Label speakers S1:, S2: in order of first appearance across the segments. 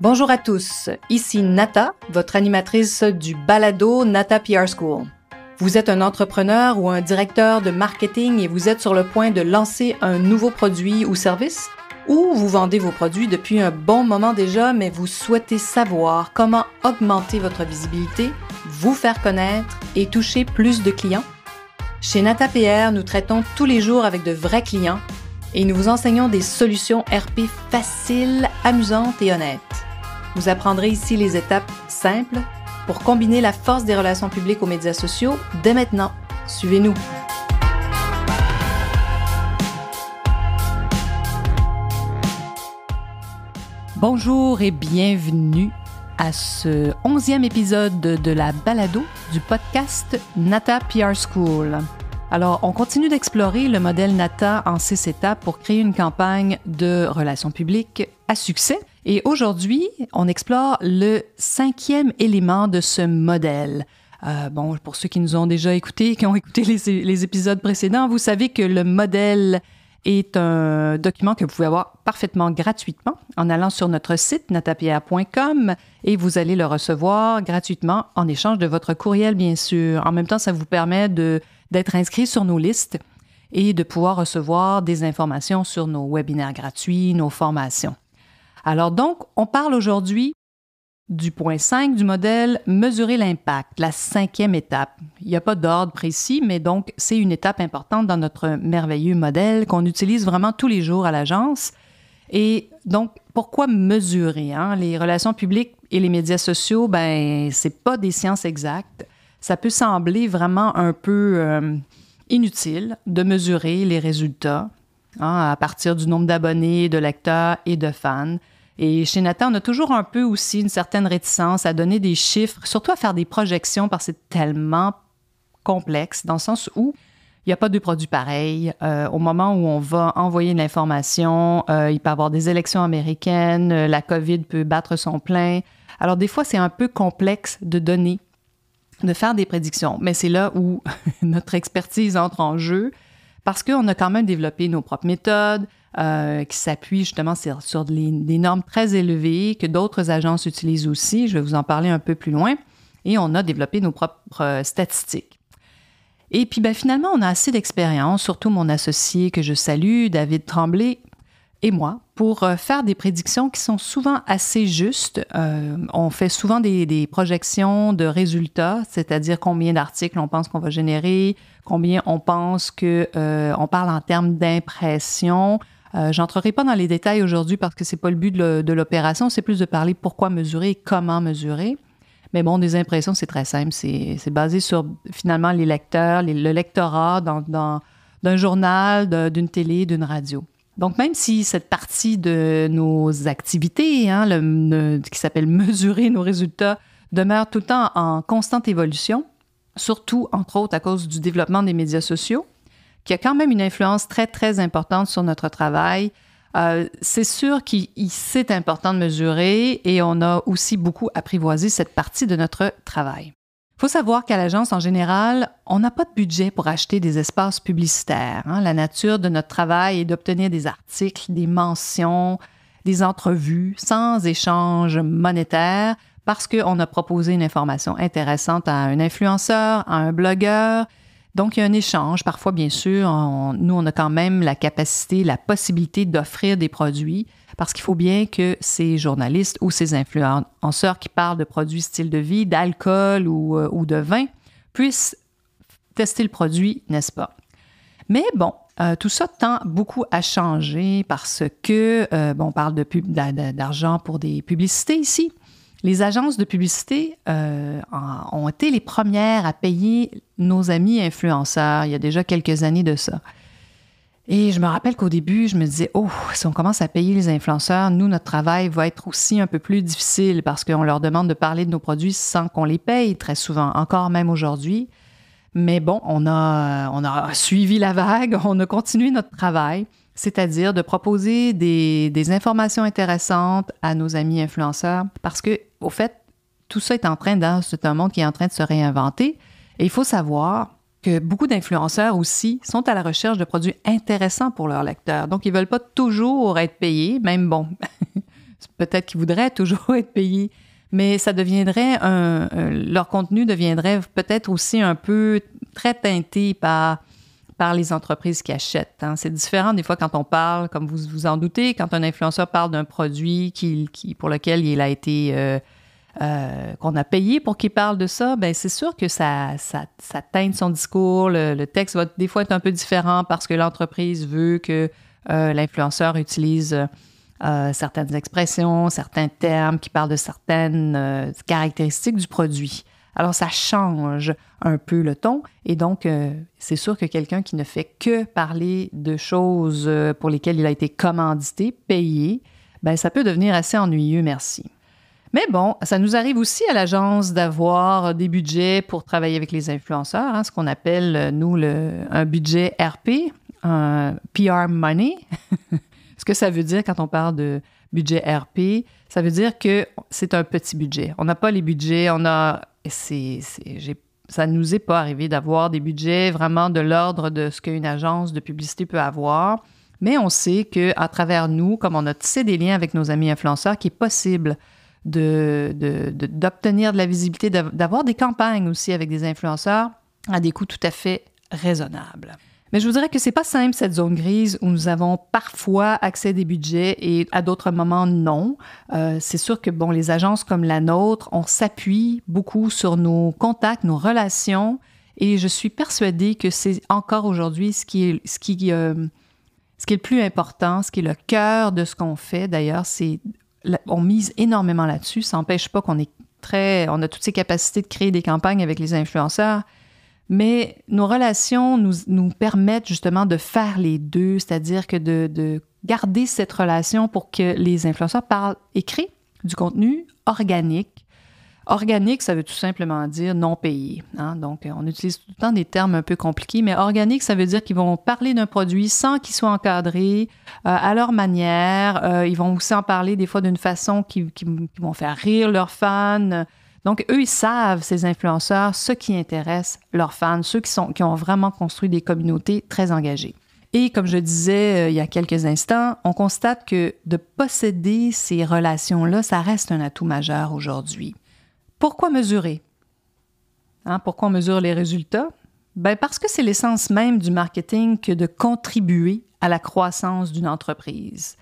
S1: Bonjour à tous, ici Nata, votre animatrice du balado Nata PR School. Vous êtes un entrepreneur ou un directeur de marketing et vous êtes sur le point de lancer un nouveau produit ou service? Ou vous vendez vos produits depuis un bon moment déjà, mais vous souhaitez savoir comment augmenter votre visibilité, vous faire connaître et toucher plus de clients? Chez Nata PR, nous traitons tous les jours avec de vrais clients et nous vous enseignons des solutions RP faciles, amusantes et honnêtes. Vous apprendrez ici les étapes simples pour combiner la force des relations publiques aux médias sociaux dès maintenant. Suivez-nous! Bonjour et bienvenue à ce 11e épisode de la balado du podcast Nata PR School. Alors, on continue d'explorer le modèle Nata en 6 étapes pour créer une campagne de relations publiques à succès. Et aujourd'hui, on explore le 5e élément de ce modèle. Pour ceux qui nous ont déjà écoutés, qui ont écouté les épisodes précédents, vous savez que le modèle est un document que vous pouvez avoir parfaitement gratuitement en allant sur notre site natapr.com et vous allez le recevoir gratuitement en échange de votre courriel, bien sûr. En même temps, ça vous permet d'être inscrit sur nos listes et de pouvoir recevoir des informations sur nos webinaires gratuits, nos formations. Alors donc, on parle aujourd'hui du point 5 du modèle « Mesurer l'impact », la 5e étape. Il n'y a pas d'ordre précis, mais donc c'est une étape importante dans notre merveilleux modèle qu'on utilise vraiment tous les jours à l'agence. Et donc, pourquoi mesurer? Les relations publiques et les médias sociaux, c'est pas des sciences exactes. Ça peut sembler vraiment un peu inutile de mesurer les résultats à partir du nombre d'abonnés, de lecteurs et de fans. Et chez Nata, on a toujours un peu aussi une certaine réticence à donner des chiffres, surtout à faire des projections parce que c'est tellement complexe, dans le sens où il n'y a pas de produits pareils. Au moment où on va envoyer de l'information, il peut y avoir des élections américaines, la COVID peut battre son plein. Alors des fois, c'est un peu complexe de faire des prédictions. Mais c'est là où notre expertise entre en jeu parce qu'on a quand même développé nos propres méthodes, qui s'appuie justement sur des normes très élevées que d'autres agences utilisent aussi. Je vais vous en parler un peu plus loin. Et on a développé nos propres statistiques. Et puis finalement, on a assez d'expérience, surtout mon associé que je salue, David Tremblay, et moi, pour faire des prédictions qui sont souvent assez justes. On fait souvent des projections de résultats, c'est-à-dire combien d'articles on pense qu'on va générer, combien on pense qu'on parle en termes d'impressions. J'entrerai pas dans les détails aujourd'hui parce que c'est pas le but de l'opération, c'est plus de parler pourquoi mesurer et comment mesurer. Mais bon, des impressions, c'est très simple. C'est basé sur, finalement, les lecteurs, le lectorat d'un journal, d'une télé, d'une radio. Donc, même si cette partie de nos activités, qui s'appelle mesurer nos résultats, demeure tout le temps en constante évolution, surtout, entre autres, à cause du développement des médias sociaux, qui a quand même une influence très, très importante sur notre travail. C'est sûr c'est important de mesurer et on a aussi beaucoup apprivoisé cette partie de notre travail. Il faut savoir qu'à l'agence, en général, on n'a pas de budget pour acheter des espaces publicitaires. La nature de notre travail est d'obtenir des articles, des mentions, des entrevues sans échange monétaire parce qu'on a proposé une information intéressante à un influenceur, à un blogueur. Donc, il y a un échange. Parfois, bien sûr, nous, on a quand même la capacité, la possibilité d'offrir des produits parce qu'il faut bien que ces journalistes ou ces influenceurs qui parlent de produits style de vie, d'alcool ou de vin puissent tester le produit, n'est-ce pas? Mais bon, tout ça tend beaucoup à changer parce que, on parle d'argent pour des publicités ici. Les agences de publicité ont été les premières à payer nos amis influenceurs il y a déjà quelques années de ça. Et je me rappelle qu'au début, je me disais, si on commence à payer les influenceurs, nous, notre travail va être aussi un peu plus difficile parce qu'on leur demande de parler de nos produits sans qu'on les paye très souvent, encore même aujourd'hui. Mais bon, on a suivi la vague, on a continué notre travail, c'est-à-dire de proposer des informations intéressantes à nos amis influenceurs parce que, au fait, tout ça c'est un monde qui est en train de se réinventer. Et il faut savoir que beaucoup d'influenceurs aussi sont à la recherche de produits intéressants pour leurs lecteurs. Donc, ils ne veulent pas toujours être payés, même peut-être qu'ils voudraient toujours être payés, mais ça deviendrait leur contenu deviendrait peut-être aussi un peu très teinté par les entreprises qui achètent. Hein. C'est différent des fois quand on parle, comme vous vous en doutez, quand un influenceur parle d'un produit pour lequel il a été qu'on a payé pour qu'il parle de ça, bien c'est sûr que ça teinte son discours. Le texte va des fois être un peu différent parce que l'entreprise veut que l'influenceur utilise certaines expressions, certains termes qui parlent de certaines caractéristiques du produit. Alors, ça change un peu le ton et donc, c'est sûr que quelqu'un qui ne fait que parler de choses pour lesquelles il a été commandité, payé, bien, ça peut devenir assez ennuyeux, merci. Mais bon, ça nous arrive aussi à l'agence d'avoir des budgets pour travailler avec les influenceurs, hein, ce qu'on appelle, nous, un budget RP, un PR money. Ce que ça veut dire quand on parle de budget RP, ça veut dire que c'est un petit budget. On n'a pas les budgets, ça ne nous est pas arrivé d'avoir des budgets vraiment de l'ordre de ce qu'une agence de publicité peut avoir, mais on sait qu'à travers nous, comme on a tissé des liens avec nos amis influenceurs, qu'il est possible d'obtenir de la visibilité, d'avoir des campagnes aussi avec des influenceurs à des coûts tout à fait raisonnables. Mais je vous dirais que c'est pas simple, cette zone grise où nous avons parfois accès à des budgets et à d'autres moments, non. C'est sûr que, bon, les agences comme la nôtre, on s'appuie beaucoup sur nos contacts, nos relations et je suis persuadée que c'est encore aujourd'hui ce qui est le plus important, ce qui est le cœur de ce qu'on fait. D'ailleurs, on mise énormément là-dessus. Ça n'empêche pas qu'on a toutes ces capacités de créer des campagnes avec les influenceurs, mais nos relations nous permettent justement de faire les deux, c'est-à-dire que de garder cette relation pour que les influenceurs parlent et créent du contenu organique. Organique, ça veut tout simplement dire non payé. Hein? Donc, on utilise tout le temps des termes un peu compliqués, mais organique, ça veut dire qu'ils vont parler d'un produit sans qu'il soit encadré, à leur manière. Ils vont aussi en parler des fois d'une façon qui vont faire rire leurs fans. Donc, eux, ils savent, ces influenceurs, ce qui intéresse leurs fans, ceux qui ont vraiment construit des communautés très engagées. Et comme je disais il y a quelques instants, on constate que de posséder ces relations-là, ça reste un atout majeur aujourd'hui. Pourquoi mesurer? Hein, pourquoi on mesure les résultats? Bien, parce que c'est l'essence même du marketing que de contribuer à la croissance d'une entreprise.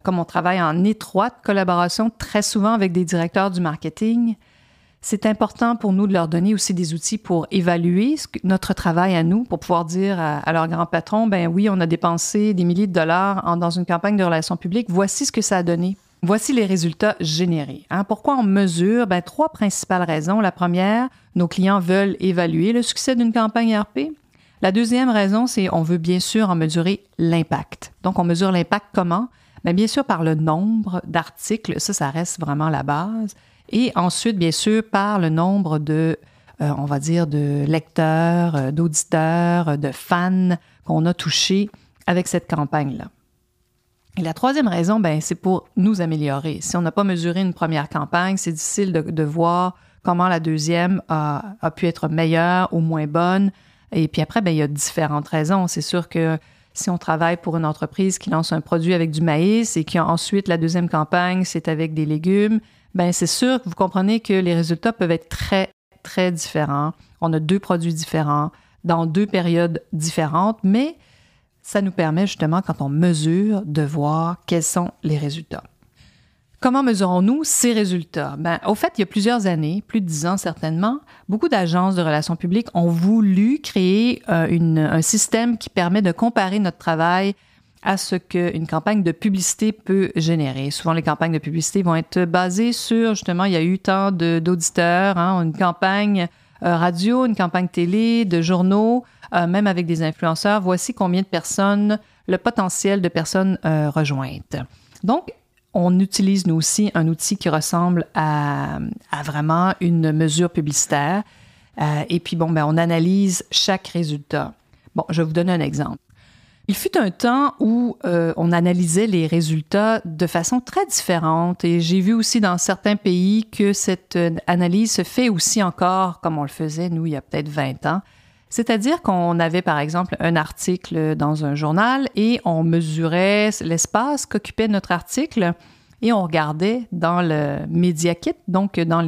S1: Comme on travaille en étroite collaboration très souvent avec des directeurs du marketing, c'est important pour nous de leur donner aussi des outils pour évaluer notre travail à nous, pour pouvoir dire à leur grand patron, ben oui, on a dépensé des milliers de dollars dans une campagne de relations publiques, voici ce que ça a donné. Voici les résultats générés. Hein? Pourquoi on mesure? Bien, 3 principales raisons. La première, nos clients veulent évaluer le succès d'une campagne RP. La deuxième raison, c'est on veut bien sûr en mesurer l'impact. Donc, on mesure l'impact comment? Bien sûr, par le nombre d'articles. Ça reste vraiment la base. Et ensuite, bien sûr, par le nombre de, on va dire, de lecteurs, d'auditeurs, de fans qu'on a touchés avec cette campagne-là. Et la troisième raison, bien, c'est pour nous améliorer. Si on n'a pas mesuré une première campagne, c'est difficile de voir comment la deuxième a pu être meilleure ou moins bonne. Et puis après, bien, il y a différentes raisons. C'est sûr que si on travaille pour une entreprise qui lance un produit avec du maïs et qu'ensuite la deuxième campagne, c'est avec des légumes, bien, c'est sûr que vous comprenez que les résultats peuvent être très, très différents. On a 2 produits différents dans 2 périodes différentes, mais ça nous permet justement, quand on mesure, de voir quels sont les résultats. Comment mesurons-nous ces résultats? Bien, au fait, il y a plusieurs années, plus de 10 ans certainement, beaucoup d'agences de relations publiques ont voulu créer un système qui permet de comparer notre travail à ce qu'une campagne de publicité peut générer. Souvent, les campagnes de publicité vont être basées sur, justement, il y a eu tant d'auditeurs, hein, une campagne radio, une campagne télé, de journaux, même avec des influenceurs. Voici combien de personnes, le potentiel de personnes rejointes. Donc, on utilise, nous aussi, un outil qui ressemble à vraiment une mesure publicitaire. Et puis, bon, on analyse chaque résultat. Bon, je vais vous donner un exemple. Il fut un temps où on analysait les résultats de façon très différente et j'ai vu aussi dans certains pays que cette analyse se fait aussi encore comme on le faisait, nous, il y a peut-être 20 ans. C'est-à-dire qu'on avait, par exemple, un article dans un journal et on mesurait l'espace qu'occupait notre article et on regardait dans le Media Kit, donc dans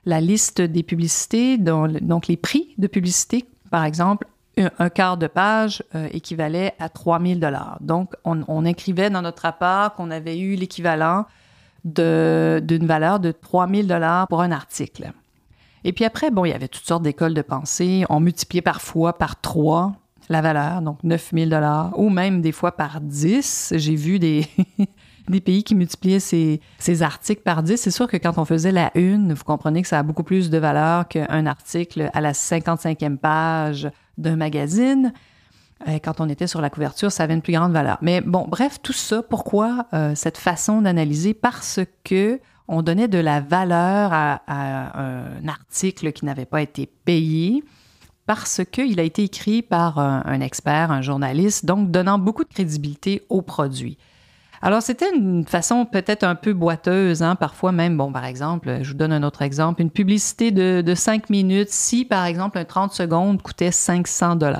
S1: la liste des publicités, donc les prix de publicité, par exemple, un quart de page équivalait à 3 000 $. Donc, on écrivait dans notre rapport qu'on avait eu l'équivalent d'une valeur de 3 000 $ pour un article. Et puis après, il y avait toutes sortes d'écoles de pensée. On multipliait parfois par 3 la valeur, donc 9 000 $, ou même des fois par 10. J'ai vu des pays qui multipliaient ces articles par 10. C'est sûr que quand on faisait la une, vous comprenez que ça a beaucoup plus de valeur qu'un article à la 55e page d'un magazine. Quand on était sur la couverture, ça avait une plus grande valeur. Mais bon, bref, tout ça, pourquoi cette façon d'analyser? Parce que on donnait de la valeur à un article qui n'avait pas été payé, parce qu'il a été écrit par un expert, un journaliste, donc donnant beaucoup de crédibilité au produit. Alors, c'était une façon peut-être un peu boiteuse, parfois même, par exemple, je vous donne un autre exemple, une publicité de 5 minutes, si par exemple un 30 secondes coûtait 500 $.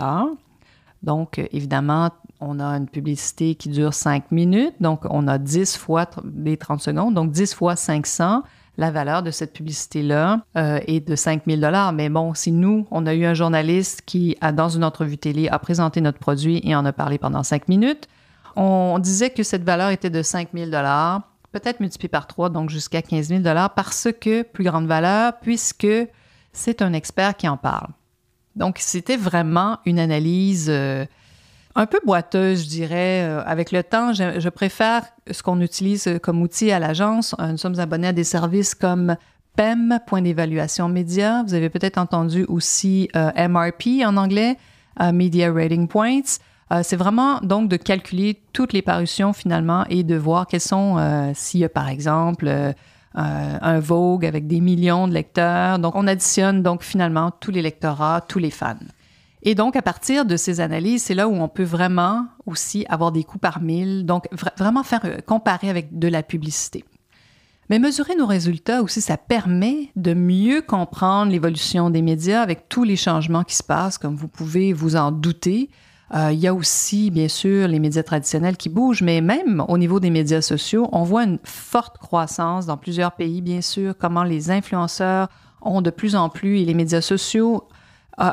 S1: Donc, évidemment, on a une publicité qui dure 5 minutes, donc on a 10 fois les 30 secondes, donc 10 fois 500, la valeur de cette publicité-là est de 5 000 $. Mais bon, si nous, on a eu un journaliste qui, dans une entrevue télé, a présenté notre produit et en a parlé pendant 5 minutes, on disait que cette valeur était de 5 000 $, peut-être multiplié par 3, donc jusqu'à 15 000 $, parce que plus grande valeur, puisque c'est un expert qui en parle. Donc, c'était vraiment une analyse un peu boiteuse, je dirais. Avec le temps, je préfère ce qu'on utilise comme outil à l'agence. Nous sommes abonnés à des services comme PEM, point d'évaluation média. Vous avez peut-être entendu aussi MRP en anglais, Media Rating Points. C'est vraiment donc de calculer toutes les parutions finalement et de voir quelles sont, s'il y a par exemple un Vogue avec des millions de lecteurs. Donc, on additionne donc finalement tous les lectorats, tous les fans. Et donc, à partir de ces analyses, c'est là où on peut vraiment aussi avoir des coûts par mille, donc vraiment faire comparer avec de la publicité. Mais mesurer nos résultats aussi, ça permet de mieux comprendre l'évolution des médias avec tous les changements qui se passent, comme vous pouvez vous en douter. Il y a aussi, bien sûr, les médias traditionnels qui bougent, mais même au niveau des médias sociaux, on voit une forte croissance dans plusieurs pays, bien sûr, comment les influenceurs ont de plus en plus, et les médias sociaux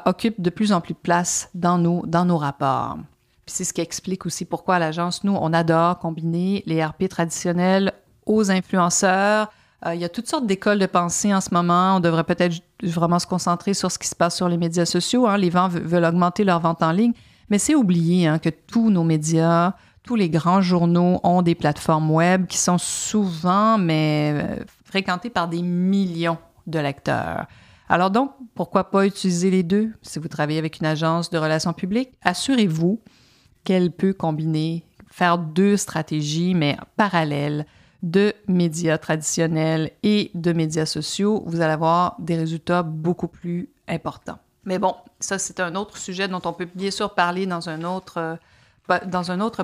S1: occupent de plus en plus de place dans nos rapports. Puis c'est ce qui explique aussi pourquoi à l'agence, nous, on adore combiner les RP traditionnels aux influenceurs. Il y a toutes sortes d'écoles de pensée en ce moment. On devrait peut-être vraiment se concentrer sur ce qui se passe sur les médias sociaux. Les gens veulent augmenter leur vente en ligne. Mais c'est oublié que tous nos médias, tous les grands journaux ont des plateformes web qui sont souvent, fréquentées par des millions de lecteurs. Alors donc, pourquoi pas utiliser les deux? Si vous travaillez avec une agence de relations publiques, assurez-vous qu'elle peut combiner, faire deux stratégies, mais parallèles, de médias traditionnels et de médias sociaux. Vous allez avoir des résultats beaucoup plus importants. Mais bon, ça, c'est un autre sujet dont on peut bien sûr parler dans un autre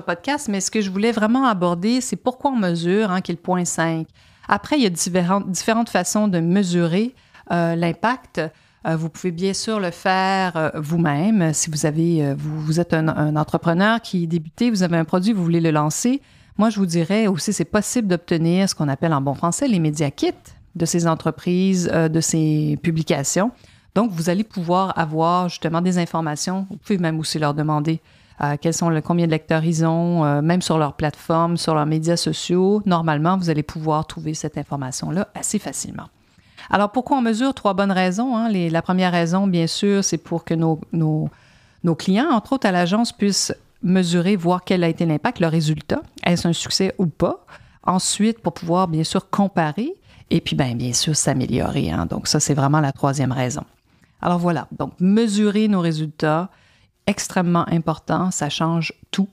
S1: podcast, mais ce que je voulais vraiment aborder, c'est pourquoi on mesure, qui est le point 5. Après, il y a différentes façons de mesurer l'impact. Vous pouvez bien sûr le faire vous-même. Si vous êtes un entrepreneur qui débute, vous avez un produit, vous voulez le lancer. Moi, je vous dirais aussi, c'est possible d'obtenir ce qu'on appelle en bon français les Media Kits de ces entreprises, de ces publications. Donc, vous allez pouvoir avoir justement des informations. Vous pouvez même aussi leur demander combien de lecteurs ils ont, même sur leur plateforme, sur leurs médias sociaux. Normalement, vous allez pouvoir trouver cette information-là assez facilement. Alors, pourquoi on mesure? 3 bonnes raisons. La première raison, bien sûr, c'est pour que nos clients, entre autres à l'agence, puissent mesurer, voir quel a été l'impact, le résultat. Est-ce un succès ou pas? Ensuite, pour pouvoir, bien sûr, comparer et puis, bien sûr, s'améliorer. Donc, ça, c'est vraiment la 3e raison. Alors voilà, donc mesurer nos résultats, extrêmement important, ça change tout.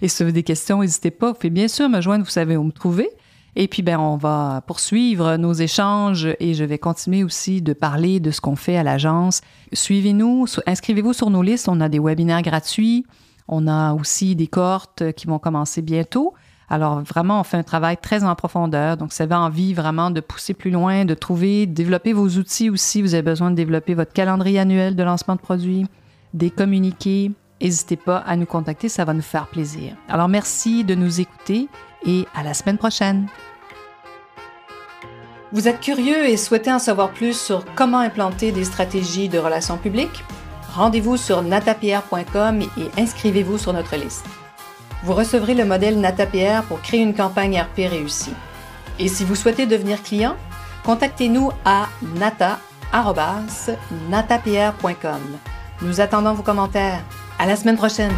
S1: Et si vous avez des questions, n'hésitez pas, vous pouvez bien sûr me joindre, vous savez où me trouver. Et puis, on va poursuivre nos échanges et je vais continuer aussi de parler de ce qu'on fait à l'agence. Suivez-nous, inscrivez-vous sur nos listes, on a des webinaires gratuits, on a aussi des cohortes qui vont commencer bientôt. Alors, vraiment, on fait un travail très en profondeur. Donc, si vous avez envie vraiment de pousser plus loin, de développer vos outils aussi. Vous avez besoin de développer votre calendrier annuel de lancement de produits, des communiqués n'hésitez pas à nous contacter, ça va nous faire plaisir. Alors merci de nous écouter et à la semaine prochaine. Vous êtes curieux et souhaitez en savoir plus sur comment implanter des stratégies de relations publiques? Rendez-vous sur natapierre.com et inscrivez-vous sur notre liste. Vous recevrez le modèle NataPR pour créer une campagne RP réussie. Et si vous souhaitez devenir client, contactez-nous à nata@natapierre.com. Nous attendons vos commentaires. À la semaine prochaine!